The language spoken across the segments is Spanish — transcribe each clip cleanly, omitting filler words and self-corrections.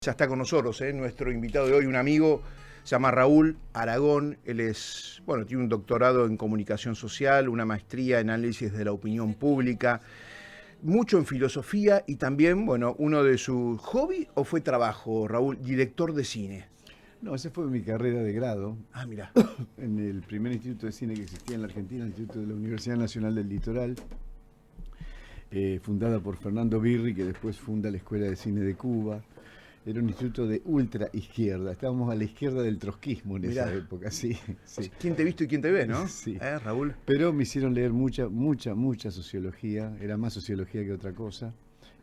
Ya está con nosotros, nuestro invitado de hoy, un amigo, se llama Raúl Aragón. Él es, bueno, tiene un doctorado en comunicación social, una maestría en análisis de la opinión pública, mucho en filosofía y también, bueno, uno de sus hobbies o fue trabajo, Raúl, director de cine. No, esa fue mi carrera de grado Ah, mira. en el primer instituto de cine que existía en la Argentina, el Instituto de la Universidad Nacional del Litoral, fundada por Fernando Birri, que después funda la Escuela de Cine de Cuba. Era un instituto de ultra izquierda, estábamos a la izquierda del trotskismo en esa época, sí. ¿Quién te ha visto y quién te ve, no? Sí. Raúl. Pero me hicieron leer mucha sociología, era más sociología que otra cosa,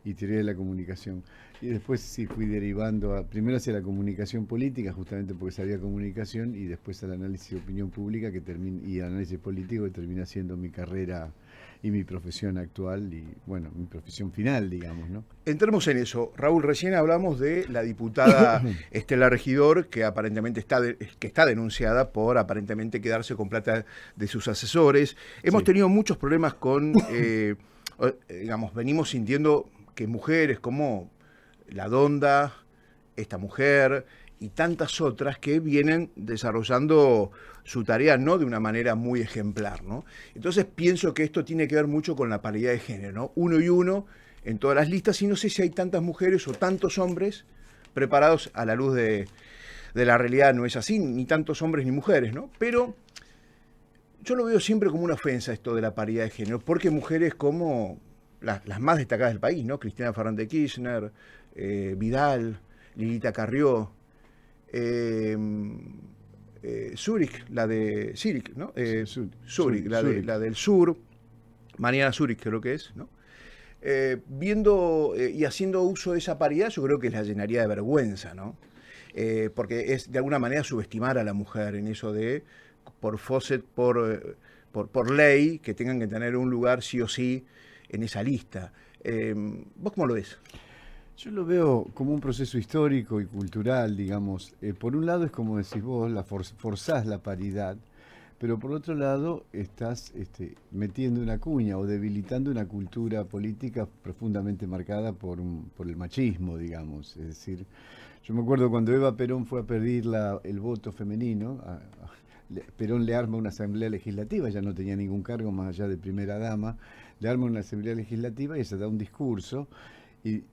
y teoría de la comunicación. Y después sí fui derivando primero hacia la comunicación política, justamente porque sabía comunicación, y después al análisis de opinión pública y análisis político, que termina siendo mi carrera y mi profesión actual y, bueno, mi profesión final, digamos, ¿no? Entremos en eso. Raúl, recién hablamos de la diputada Estela Regidor, que aparentemente está denunciada por aparentemente quedarse con plata de sus asesores. Hemos tenido muchos problemas con, digamos, venimos sintiendo que mujeres como la Donda, esta mujer y tantas otras que vienen desarrollando su tarea no de una manera muy ejemplar, ¿no? Entonces pienso que esto tiene que ver mucho con la paridad de género, ¿no? Uno y uno en todas las listas, y no sé si hay tantas mujeres o tantos hombres preparados a la luz de la realidad. No es así, ni tantos hombres ni mujeres, ¿no? Pero yo lo veo siempre como una ofensa esto de la paridad de género, porque mujeres como las más destacadas del país, ¿no? Cristina Fernández de Kirchner, Vidal, Lilita Carrió, Zurich, la de Zurich, ¿no? Zurich, la del sur, Mariana Zurich creo que es, ¿no? Viendo y haciendo uso de esa paridad, yo creo que la llenaría de vergüenza, ¿no? Porque es de alguna manera subestimar a la mujer en eso de, por Fawcett, por ley, que tengan que tener un lugar sí o sí en esa lista. ¿Vos cómo lo ves? Yo lo veo como un proceso histórico y cultural, digamos. Por un lado es como decís vos, forzás la paridad, pero por otro lado estás metiendo una cuña o debilitando una cultura política profundamente marcada por el machismo, digamos. Es decir, yo me acuerdo cuando Eva Perón fue a pedir el voto femenino, Perón le arma una asamblea legislativa, ya no tenía ningún cargo más allá de primera dama, le arma una asamblea legislativa y ella da un discurso y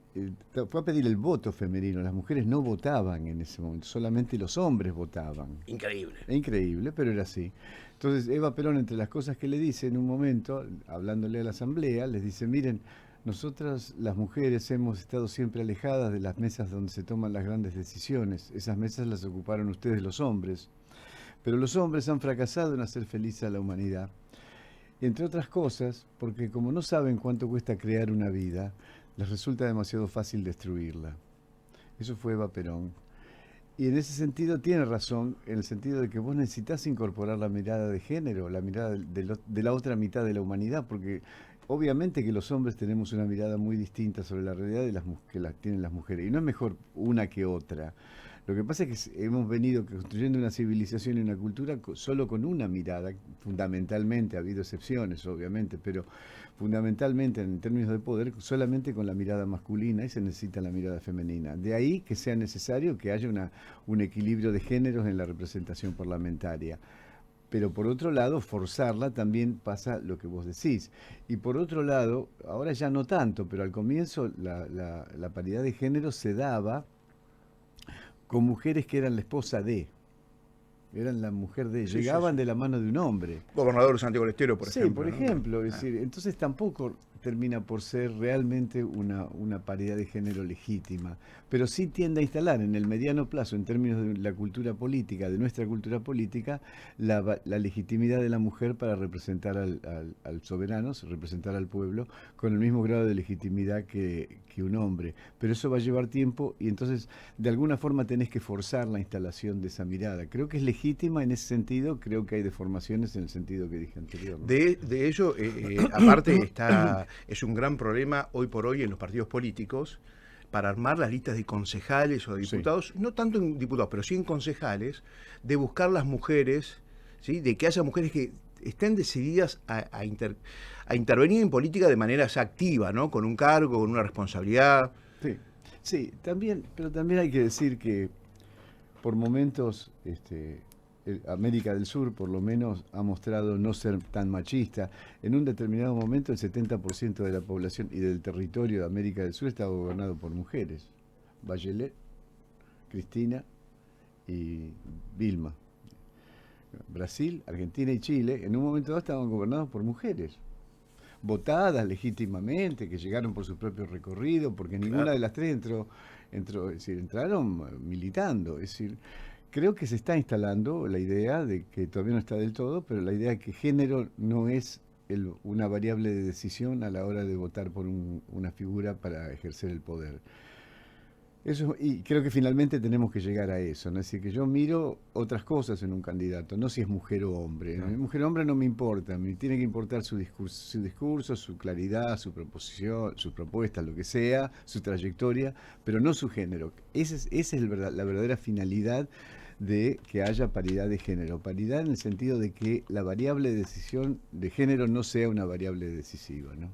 fue a pedir el voto femenino. Las mujeres no votaban en ese momento, solamente los hombres votaban. Increíble. Increíble, pero era así. Entonces Eva Perón, entre las cosas que le dice en un momento, hablándole a la asamblea, les dice, miren, nosotras las mujeres hemos estado siempre alejadas de las mesas donde se toman las grandes decisiones. Esas mesas las ocuparon ustedes los hombres. Pero los hombres han fracasado en hacer feliz a la humanidad. Entre otras cosas, porque como no saben cuánto cuesta crear una vida, les resulta demasiado fácil destruirla. Eso fue Eva Perón. Y en ese sentido tiene razón, en el sentido de que vos necesitas incorporar la mirada de género, la mirada de la otra mitad de la humanidad, porque obviamente que los hombres tenemos una mirada muy distinta sobre la realidad de que la tienen las mujeres. Y no es mejor una que otra. Lo que pasa es que hemos venido construyendo una civilización y una cultura solo con una mirada, fundamentalmente, ha habido excepciones obviamente, pero fundamentalmente en términos de poder, solamente con la mirada masculina, y se necesita la mirada femenina. De ahí que sea necesario que haya un equilibrio de géneros en la representación parlamentaria. Pero por otro lado, forzarla también pasa lo que vos decís. Y por otro lado, ahora ya no tanto, pero al comienzo la paridad de género se daba con mujeres que eran la esposa de, eran la mujer de, llegaban de la mano de un hombre. Gobernador Santiago del Estero, por ejemplo. Sí, por ejemplo. Es decir, entonces tampoco termina por ser realmente una paridad de género legítima, pero sí tiende a instalar en el mediano plazo, en términos de la cultura política, de nuestra cultura política, la legitimidad de la mujer para representar al soberano, representar al pueblo, con el mismo grado de legitimidad que un hombre. Pero eso va a llevar tiempo y entonces de alguna forma tenés que forzar la instalación de esa mirada. Creo que es legítima en ese sentido, creo que hay deformaciones en el sentido que dije anteriormente. De ello, aparte, es un gran problema hoy por hoy en los partidos políticos para armar las listas de concejales o de diputados, no tanto en diputados, pero sí en concejales, de buscar las mujeres, ¿sí? De que haya mujeres que estén decididas a intervenir en política de manera activa, ¿no? Con un cargo, con una responsabilidad. Sí. Sí, también, pero también hay que decir que por momentos América del Sur por lo menos ha mostrado no ser tan machista. En un determinado momento el 70% de la población y del territorio de América del Sur estaba gobernado por mujeres. Bachelet, Cristina y Vilma. Brasil, Argentina y Chile en un momento dado estaban gobernados por mujeres, votadas legítimamente, que llegaron por su propio recorrido, porque ninguna de las tres entró, es decir, entraron militando. Es decir, creo que se está instalando la idea de que todavía no está del todo, pero la idea de que género no es una variable de decisión a la hora de votar por una figura para ejercer el poder. Eso, y creo que finalmente tenemos que llegar a eso, ¿no? Es decir, que yo miro otras cosas en un candidato, no si es mujer o hombre. No. Mujer o hombre no me importa, me tiene que importar su discurso, su claridad, su proposición, sus propuestas, lo que sea, su trayectoria, pero no su género. Esa es la verdadera finalidad de que haya paridad de género. Paridad en el sentido de que la variable de decisión de género no sea una variable decisiva, ¿no?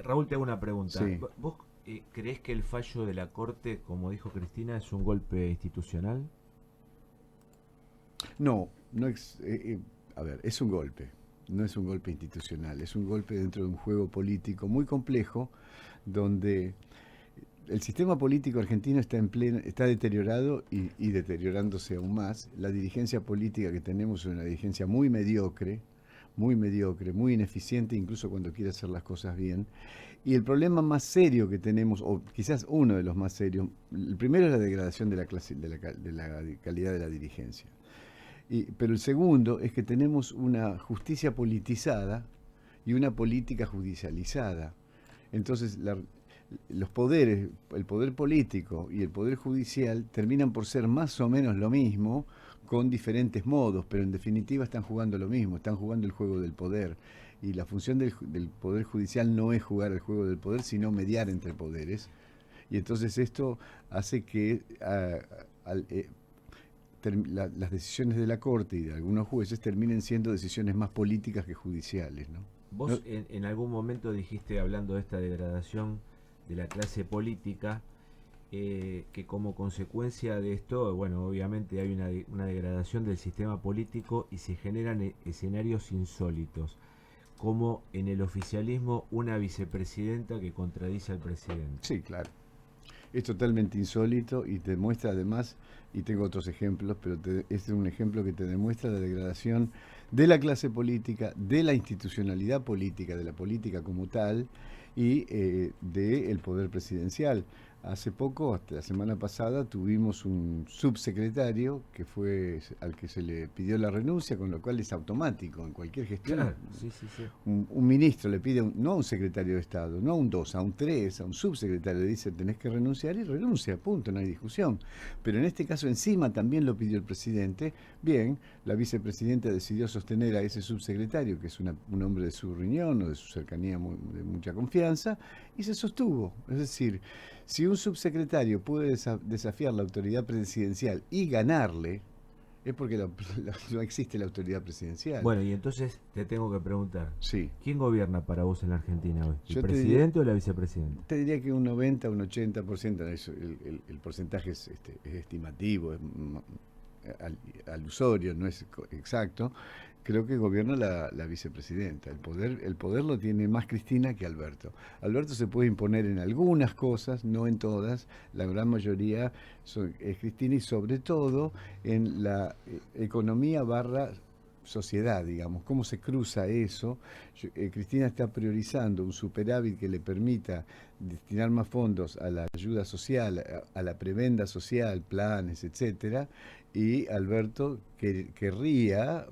Raúl, te hago una pregunta. Sí. ¿Vos creés que el fallo de la Corte, como dijo Cristina, es un golpe institucional? No, a ver, es un golpe, no es un golpe institucional, es un golpe dentro de un juego político muy complejo, donde el sistema político argentino está deteriorado y deteriorándose aún más. La dirigencia política que tenemos es una dirigencia muy mediocre, muy ineficiente, incluso cuando quiere hacer las cosas bien. Y el problema más serio que tenemos, o quizás uno de los más serios, el primero es la degradación de la calidad de la dirigencia. Pero el segundo es que tenemos una justicia politizada y una política judicializada. Entonces, los poderes, el poder político y el poder judicial terminan por ser más o menos lo mismo, con diferentes modos, pero en definitiva están jugando lo mismo, están jugando el juego del poder. Y la función del poder judicial no es jugar el juego del poder, sino mediar entre poderes. Y entonces esto hace que las decisiones de la Corte y de algunos jueces terminen siendo decisiones más políticas que judiciales, ¿no? Vos en algún momento dijiste, hablando de esta degradación de la clase política, que como consecuencia de esto, bueno, obviamente hay una degradación del sistema político y se generan escenarios insólitos, como en el oficialismo una vicepresidenta que contradice al presidente. Sí, claro. Es totalmente insólito y te demuestra además, y tengo otros ejemplos, pero este es un ejemplo que te demuestra la degradación de la clase política, de la institucionalidad política, de la política como tal, y del poder presidencial. Hace poco, hasta la semana pasada, tuvimos un subsecretario que fue al que se le pidió la renuncia, con lo cual es automático en cualquier gestión. Claro, sí, sí, sí. Un ministro le pide, no a un secretario de Estado, no a un 2, a un 3, a un subsecretario, le dice tenés que renunciar y renuncia, punto, no hay discusión. Pero en este caso encima también lo pidió el presidente. Bien, la vicepresidenta decidió sostener a ese subsecretario, que es un hombre de su riñón o de su cercanía de mucha confianza, y se sostuvo. Es decir, si un subsecretario puede desafiar la autoridad presidencial y ganarle, es porque no existe la autoridad presidencial. Bueno, y entonces te tengo que preguntar, Sí. ¿quién gobierna para vos en la Argentina hoy? ¿El Yo presidente o la vicepresidenta? Te diría que un 90, un 80%, el porcentaje es estimativo, es alusorio, no es exacto. Creo que gobierna la vicepresidenta. El poder lo tiene más Cristina que Alberto. Alberto se puede imponer en algunas cosas, no en todas. La gran mayoría es Cristina, y sobre todo en la economía / sociedad, digamos, cómo se cruza eso. Cristina está priorizando un superávit que le permita destinar más fondos a la ayuda social, a la prebenda social, planes, etcétera, y Alberto querría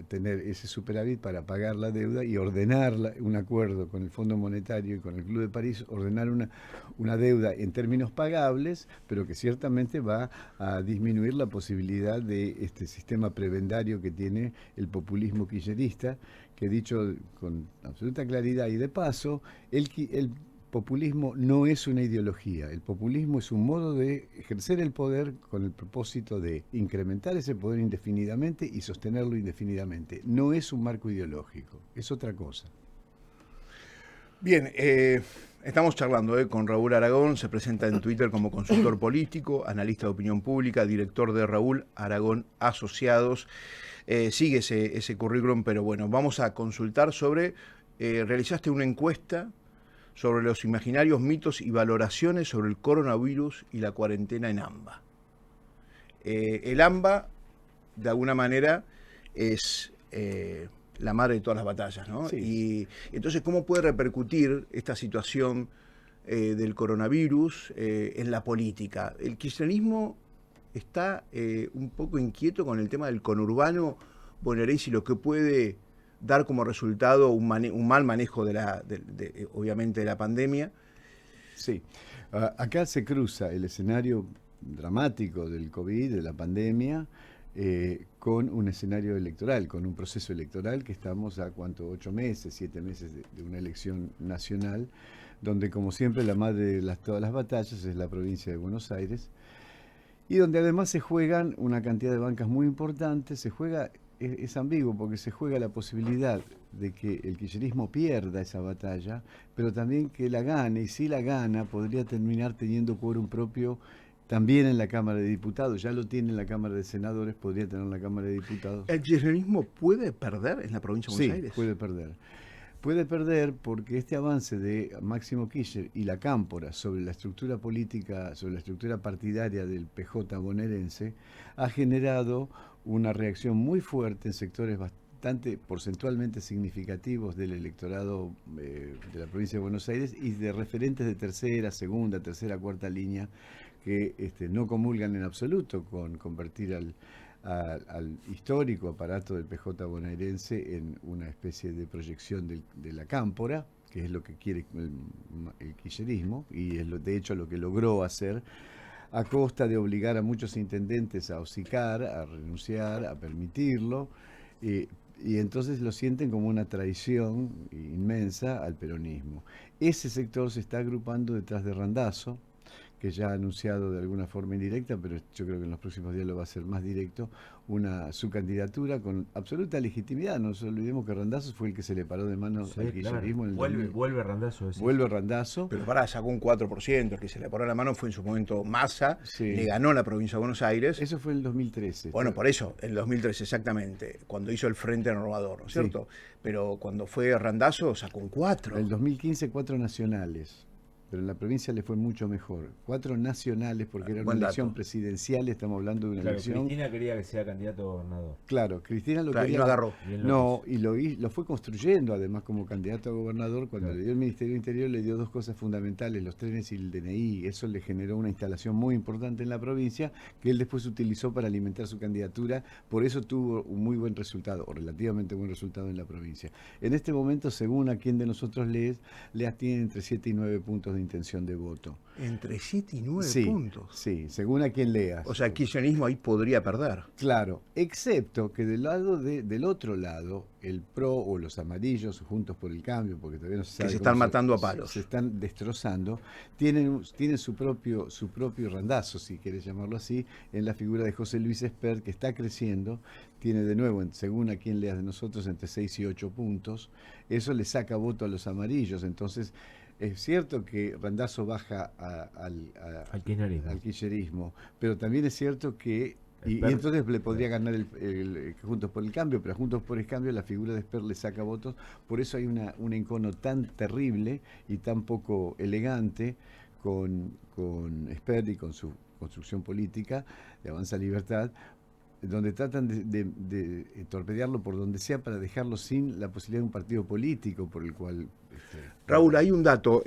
tener ese superávit para pagar la deuda y ordenar un acuerdo con el Fondo Monetario y con el Club de París, ordenar una deuda en términos pagables, pero que ciertamente va a disminuir la posibilidad de este sistema prebendario que tiene el populismo kirchnerista, que dicho con absoluta claridad y de paso, el populismo no es una ideología, el populismo es un modo de ejercer el poder con el propósito de incrementar ese poder indefinidamente y sostenerlo indefinidamente. No es un marco ideológico, es otra cosa. Bien, estamos charlando con Raúl Aragón, se presenta en Twitter como consultor político, analista de opinión pública, director de Raúl Aragón Asociados. Sigue ese currículum, pero bueno, vamos a consultar sobre, realizaste una encuesta sobre los imaginarios mitos y valoraciones sobre el coronavirus y la cuarentena en AMBA. El AMBA, de alguna manera, es la madre de todas las batallas, ¿no? Sí. Y entonces, ¿cómo puede repercutir esta situación del coronavirus en la política? El kirchnerismo está un poco inquieto con el tema del conurbano bonaerense y lo que puede dar como resultado un mal manejo obviamente de la pandemia. Sí, acá se cruza el escenario dramático del COVID, de la pandemia, con un escenario electoral, con un proceso electoral que estamos a 8 meses, 7 meses de una elección nacional, donde como siempre la madre de todas las batallas es la provincia de Buenos Aires, y donde además se juegan una cantidad de bancas muy importantes, es ambiguo porque se juega la posibilidad de que el kirchnerismo pierda esa batalla, pero también que la gane, y si la gana podría terminar teniendo quórum propio también en la Cámara de Diputados. Ya lo tiene en la Cámara de Senadores, podría tener en la Cámara de Diputados. ¿El kirchnerismo puede perder en la provincia de Buenos Aires? Sí, puede perder. Puede perder porque este avance de Máximo Kirchner y la Cámpora sobre la estructura política, sobre la estructura partidaria del PJ bonaerense, ha generado una reacción muy fuerte en sectores bastante porcentualmente significativos del electorado de la provincia de Buenos Aires y de referentes de tercera, segunda, tercera, cuarta línea que no comulgan en absoluto con convertir al histórico aparato del PJ bonaerense en una especie de proyección de la Cámpora, que es lo que quiere el kirchnerismo, y es de hecho lo que logró hacer, a costa de obligar a muchos intendentes a hocicar, a renunciar, a permitirlo, y entonces lo sienten como una traición inmensa al peronismo. Ese sector se está agrupando detrás de Randazzo, que ya ha anunciado de alguna forma indirecta, pero yo creo que en los próximos días lo va a hacer más directo, su candidatura con absoluta legitimidad. No nos olvidemos que Randazzo fue el que se le paró de manos al kirchnerismo en el Vuelve Randazzo. Vuelve Randazzo. Pero sacó un 4%, el que se le paró la mano fue en su momento Massa, Sí. Le ganó la provincia de Buenos Aires. Eso fue en el 2013. Bueno, por eso, en el 2013 exactamente, cuando hizo el Frente Renovador, ¿no es cierto? Pero cuando fue Randazzo sacó un 4%. En el 2015 4 nacionales. Pero en la provincia le fue mucho mejor. 4 nacionales, porque era una elección presidencial, estamos hablando de una elección. Cristina quería que sea candidato a gobernador. Claro, Cristina lo quería. Y lo agarró. No, y lo fue construyendo además como candidato a gobernador. Cuando le dio el Ministerio de Interior, le dio 2 cosas fundamentales, los trenes y el DNI. Eso le generó una instalación muy importante en la provincia, que él después utilizó para alimentar su candidatura. Por eso tuvo un muy buen resultado, o relativamente buen resultado en la provincia. En este momento, según a quien de nosotros le tiene entre 7 y 9 puntos de intención de voto. Entre 7 y 9 puntos. Sí, según a quien leas. O sea, el kirchnerismo ahí podría perder. Claro, excepto que del otro lado, el PRO o los amarillos, Juntos por el Cambio, porque todavía no se sabe. Que se están matando a palos. Se están destrozando. Tienen su propio Randazzo, si quieres llamarlo así, en la figura de José Luis Espert, que está creciendo. Tiene de nuevo, según a quien leas de nosotros, entre 6 y 8 puntos. Eso le saca voto a los amarillos. Entonces, es cierto que Randazzo baja al kirchnerismo, pero también es cierto que y entonces le podría ganar el Juntos por el Cambio, pero a Juntos por el Cambio la figura de Espert le saca votos. Por eso hay un encono tan terrible y tan poco elegante con Espert y con su construcción política de Avanza Libertad, donde tratan de torpedearlo por donde sea para dejarlo sin la posibilidad de un partido político por el cual... Raúl, hay un dato.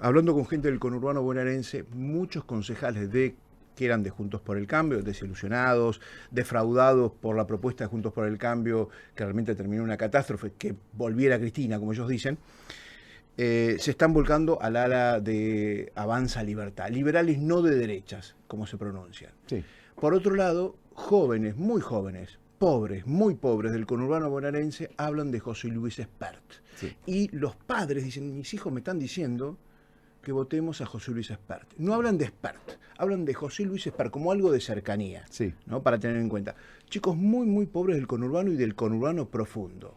Hablando con gente del conurbano bonaerense, muchos concejales que eran de Juntos por el Cambio, desilusionados, defraudados por la propuesta de Juntos por el Cambio, que realmente terminó una catástrofe, que volviera Cristina, como ellos dicen, se están volcando al ala de Avanza Libertad, liberales no de derechas, como se pronuncian. Sí. Por otro lado, jóvenes, muy jóvenes, pobres, muy pobres del conurbano bonaerense, hablan de José Luis Espert. Sí. Y los padres dicen, mis hijos me están diciendo que votemos a José Luis Espert. No hablan de Espert, hablan de José Luis Espert como algo de cercanía, sí, ¿no? Para tener en cuenta. Chicos muy, muy pobres del conurbano y del conurbano profundo.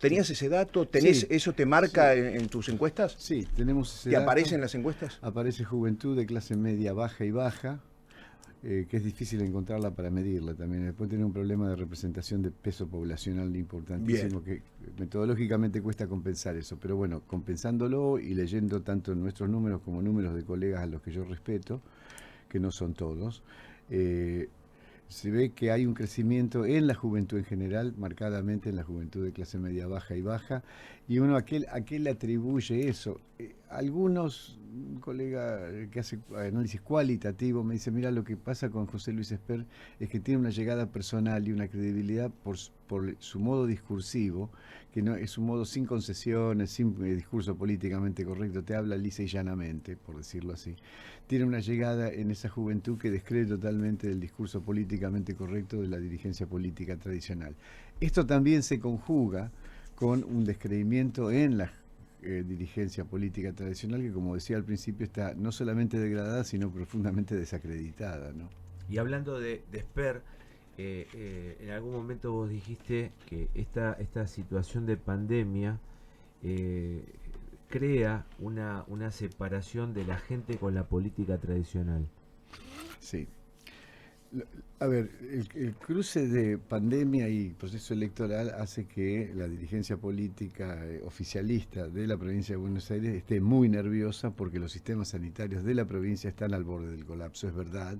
¿Tenías ese dato? ¿Tenés, ¿Eso te marca en tus encuestas? Sí, tenemos ese ¿Te dato. aparece en las encuestas? Aparece juventud de clase media, baja y baja, que es difícil encontrarla para medirla también. Después tiene un problema de representación de peso poblacional importantísimo, que metodológicamente cuesta compensar eso. Pero bueno, compensándolo y leyendo tanto nuestros números como números de colegas a los que yo respeto, que no son todos, se ve que hay un crecimiento en la juventud en general, marcadamente en la juventud de clase media, baja y baja, y uno a qué le atribuye eso. Algunos, un colega que hace análisis cualitativo me dice, mira, lo que pasa con José Luis Esper es que tiene una llegada personal y una credibilidad por su modo discursivo, que no es un modo sin concesiones, sin discurso políticamente correcto, te habla lisa y llanamente, por decirlo así. Tiene una llegada en esa juventud que descree totalmente del discurso políticamente correcto de la dirigencia política tradicional. Esto también se conjuga con un descreimiento en la dirigencia política tradicional que, como decía al principio, está no solamente degradada, sino profundamente desacreditada, ¿no? Y hablando de Esper, en algún momento vos dijiste que esta situación de pandemia crea una separación de la gente con la política tradicional. Sí. A ver, el cruce de pandemia y proceso electoral hace que la dirigencia política oficialista de la provincia de Buenos Aires esté muy nerviosa porque los sistemas sanitarios de la provincia están al borde del colapso, es verdad.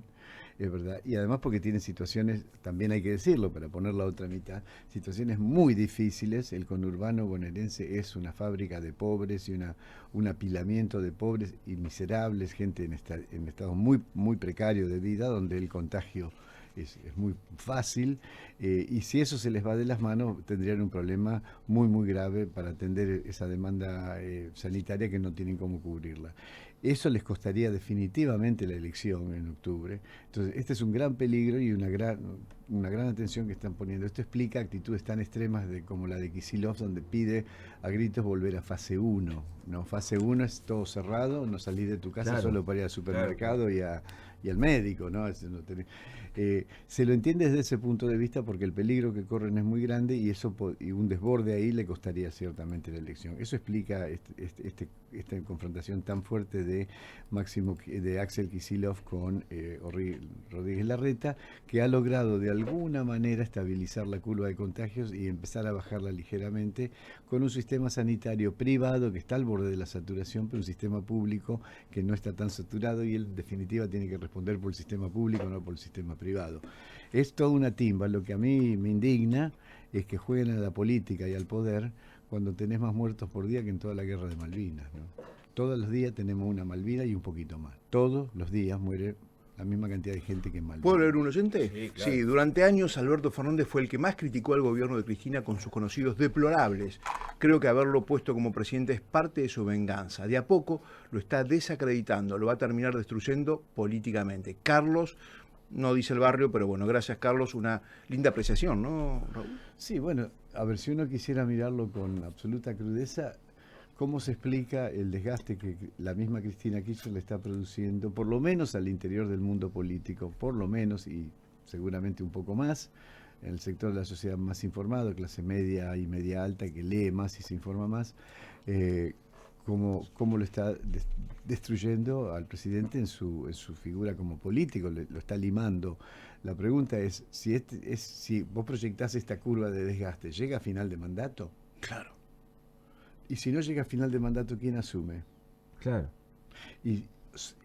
Y además porque tiene situaciones, también hay que decirlo para poner la otra mitad, situaciones muy difíciles. El conurbano bonaerense es una fábrica de pobres y un apilamiento de pobres y miserables, gente en estado muy, muy precario de vida, donde el contagio es muy fácil, y si eso se les va de las manos, tendrían un problema muy, muy grave para atender esa demanda sanitaria que no tienen cómo cubrirla. Eso les costaría definitivamente la elección en octubre. Entonces, este es un gran peligro y una gran atención que están poniendo. Esto explica actitudes tan extremas como la de Kicillof, donde pide a gritos volver a fase 1. ¿No? Fase 1 es todo cerrado, no salís de tu casa, claro, solo para ir al supermercado, claro, y al médico, ¿no? Se lo entiende desde ese punto de vista porque el peligro que corren es muy grande y un desborde ahí le costaría ciertamente la elección. Eso explica esta confrontación tan fuerte de Axel Kicillof con Rodríguez Larreta, que ha logrado de alguna manera estabilizar la curva de contagios y empezar a bajarla ligeramente con un sistema sanitario privado que está al borde de la saturación, pero un sistema público que no está tan saturado, y él en definitiva tiene que responder por el sistema público, no por el sistema privado. Es toda una timba. Lo que a mí me indigna es que jueguen a la política y al poder cuando tenés más muertos por día que en toda la guerra de Malvinas, ¿no? Todos los días tenemos una Malvina y un poquito más. Todos los días muere la misma cantidad de gente que en Malvinas. ¿Puedo leer un oyente? Sí, claro. Sí, durante años Alberto Fernández fue el que más criticó al gobierno de Cristina con sus conocidos deplorables. Creo que haberlo puesto como presidente es parte de su venganza. De a poco lo está desacreditando, lo va a terminar destruyendo políticamente. Carlos, no dice el barrio, pero bueno, gracias Carlos, una linda apreciación, ¿no, Raúl? Sí, bueno, a ver, si uno quisiera mirarlo con absoluta crudeza, ¿cómo se explica el desgaste que la misma Cristina Kirchner le está produciendo, por lo menos al interior del mundo político, por lo menos, y seguramente un poco más, en el sector de la sociedad más informado, clase media y media alta, que lee más y se informa más, cómo lo está destruyendo al presidente en su figura como político, lo está limando. La pregunta es, si vos proyectás esta curva de desgaste, ¿llega a final de mandato? Claro. Y si no llega a final de mandato, ¿quién asume? Claro. Y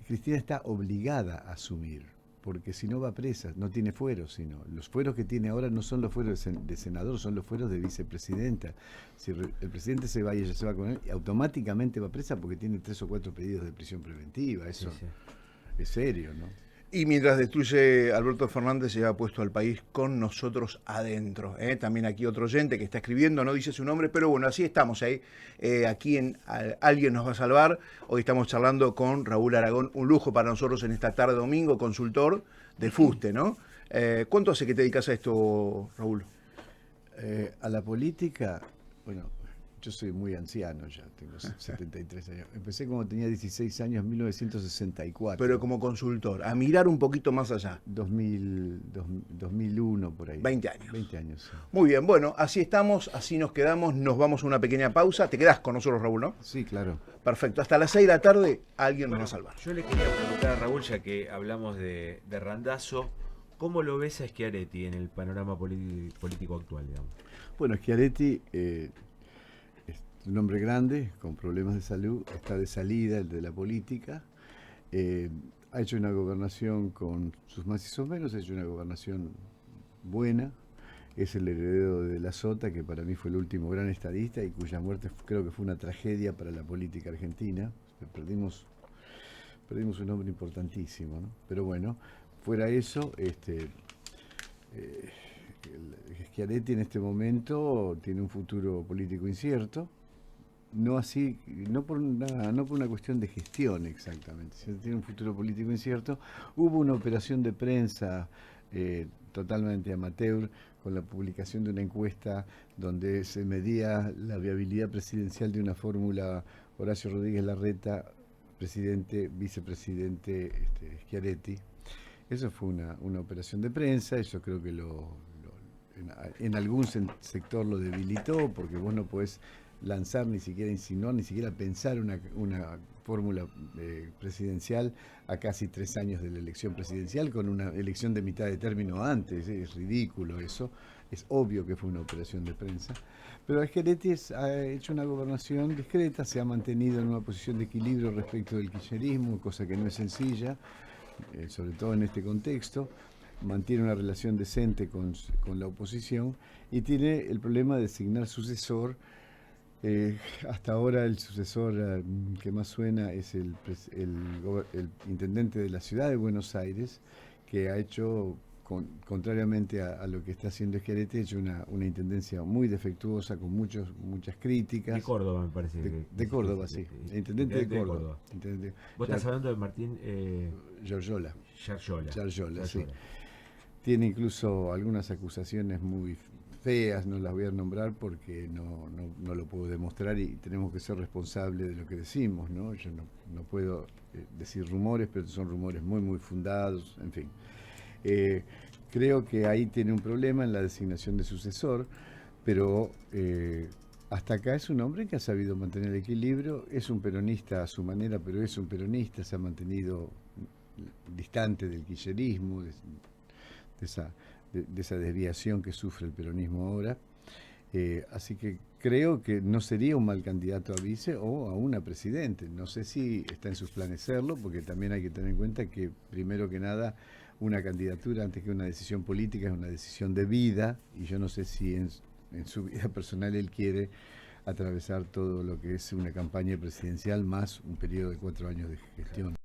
Cristina está obligada a asumir, porque si no va presa, no tiene fueros, sino los fueros que tiene ahora no son los fueros de senador, son los fueros de vicepresidenta. Si el presidente se va y ella se va con él, automáticamente va presa porque tiene 3 o 4 pedidos de prisión preventiva. Eso sí. Es serio, ¿no? Y mientras destruye Alberto Fernández, se ha puesto al país con nosotros adentro. También aquí otro oyente que está escribiendo, no dice su nombre, pero bueno, así estamos ahí. Aquí en Alguien nos va a salvar. Hoy estamos charlando con Raúl Aragón, un lujo para nosotros en esta tarde domingo, consultor de fuste, ¿no? ¿Cuánto hace que te dedicas a esto, Raúl? A la política, bueno, Yo soy muy anciano ya, tengo 73 años. Empecé cuando tenía 16 años, en 1964. Pero como consultor, a mirar un poquito más allá. 2001, por ahí. 20 años. 20 años, sí. Muy bien, bueno, así estamos, así nos quedamos, nos vamos a una pequeña pausa. ¿Te quedás con nosotros, Raúl, no? Sí, claro. Perfecto, hasta las 6 de la tarde alguien nos va a salvar. Yo le quería preguntar a Raúl, ya que hablamos de Randazzo, ¿cómo lo ves a Schiaretti en el panorama político actual, digamos? Bueno, Schiaretti es un hombre grande, con problemas de salud, está de salida el de la política, ha hecho una gobernación con sus más y sus menos, ha hecho una gobernación buena, es el heredero de la Sota, que para mí fue el último gran estadista y cuya muerte creo que fue una tragedia para la política argentina. Perdimos un hombre importantísimo, ¿no? Pero bueno, fuera eso, Schiaretti en este momento tiene un futuro político incierto, no por una cuestión de gestión exactamente, sino tiene un futuro político incierto. Hubo una operación de prensa totalmente amateur con la publicación de una encuesta donde se medía la viabilidad presidencial de una fórmula Horacio Rodríguez Larreta, presidente, vicepresidente Schiaretti. Eso fue una operación de prensa, eso creo que en algún sector lo debilitó, porque vos no podés lanzar, ni siquiera insinuar, ni siquiera pensar una fórmula presidencial a casi 3 años de la elección presidencial, con una elección de mitad de término antes. Es ridículo eso, es obvio que fue una operación de prensa. Pero Schiaretti ha hecho una gobernación discreta, se ha mantenido en una posición de equilibrio respecto del kirchnerismo, cosa que no es sencilla, sobre todo en este contexto. Mantiene una relación decente con la oposición y tiene el problema de designar sucesor. Hasta ahora el sucesor que más suena es el intendente de la ciudad de Buenos Aires, que ha hecho, contrariamente a lo que está haciendo Schiaretti, ha hecho una intendencia muy defectuosa, con muchas críticas. De Córdoba, me parece. De Córdoba, sí. El intendente de Córdoba. Vos estás hablando de Martín Giorgiola. Giorgiola, sí. Tiene incluso algunas acusaciones muy feas, no las voy a nombrar porque no lo puedo demostrar y tenemos que ser responsables de lo que decimos, ¿no? Yo no puedo decir rumores, pero son rumores muy, muy fundados, en fin. Creo que ahí tiene un problema en la designación de sucesor, pero hasta acá es un hombre que ha sabido mantener el equilibrio, es un peronista a su manera, pero es un peronista, se ha mantenido distante del kirchnerismo, de esa desviación que sufre el peronismo ahora. Así que creo que no sería un mal candidato a vice o a una presidente. No sé si está en sus planes serlo, porque también hay que tener en cuenta que, primero que nada, una candidatura, antes que una decisión política, es una decisión de vida, y yo no sé si en su vida personal él quiere atravesar todo lo que es una campaña presidencial más un periodo de 4 años de gestión.